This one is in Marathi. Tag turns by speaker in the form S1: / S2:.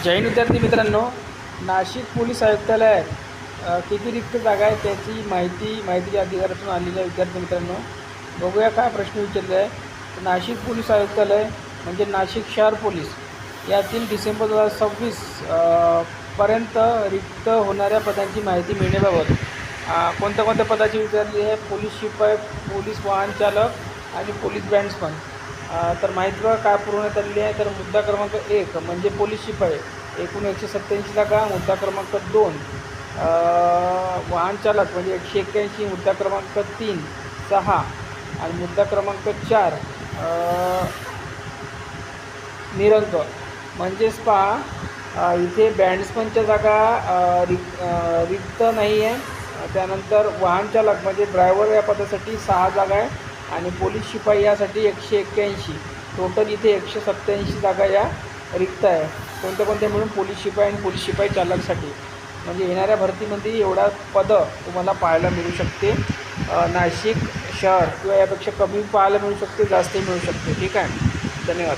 S1: जय हिंद विद्यार्थी मित्रांनो, नाशिक पोलीस आयुक्तालयात किती रिक्त जागा आहेत त्याची माहिती अधिकाऱ्यातून आलेली आहे. विद्यार्थी मित्रांनो, बघूया काय प्रश्न विचारले आहे. नाशिक पोलीस आयुक्तालय म्हणजे नाशिक शहर पोलीस यातील डिसेंबर 2026 पर्यंत रिक्त होणाऱ्या पदांची माहिती मिळण्याबाबत कोणत्या पदाची विचारली आहे. पोलीस शिपाई, पोलीस वाहन चालक आणि पोलीस बँड्समन. तर माहिती बघा काय पुरवण्यात आलेली आहे. तर मुद्दा क्रमांक 1 म्हणजे पोलीस शिपाई एकूण 187 जागा. मुद्दा क्रमांक 2 वाहन चालक म्हणजे 181. मुद्दा क्रमांक 3 6 आणि मुद्दा क्रमांक 4 निरंक. म्हणजेच पहा इथे बँड्समनच्या जागा रिक्त नाही आहे. त्यानंतर वाहन चालक म्हणजे ड्रायव्हर या पदासाठी 6 जागा आहे आणि पोलीस शिपाई यासाठी 181. टोटल इथे 187 जागा या रिक्त आहे. कोणत्या मिळून पोलीस शिपाई आणि पोलीस शिपाई चालकसाठी. म्हणजे येणाऱ्या भरतीमध्ये एवढा पदं तुम्हाला पाहायला मिळू शकते. नाशिक शहर किंवा यापेक्षा कमी पाहायला मिळू शकते, जास्तही मिळू शकते. ठीक आहे, धन्यवाद.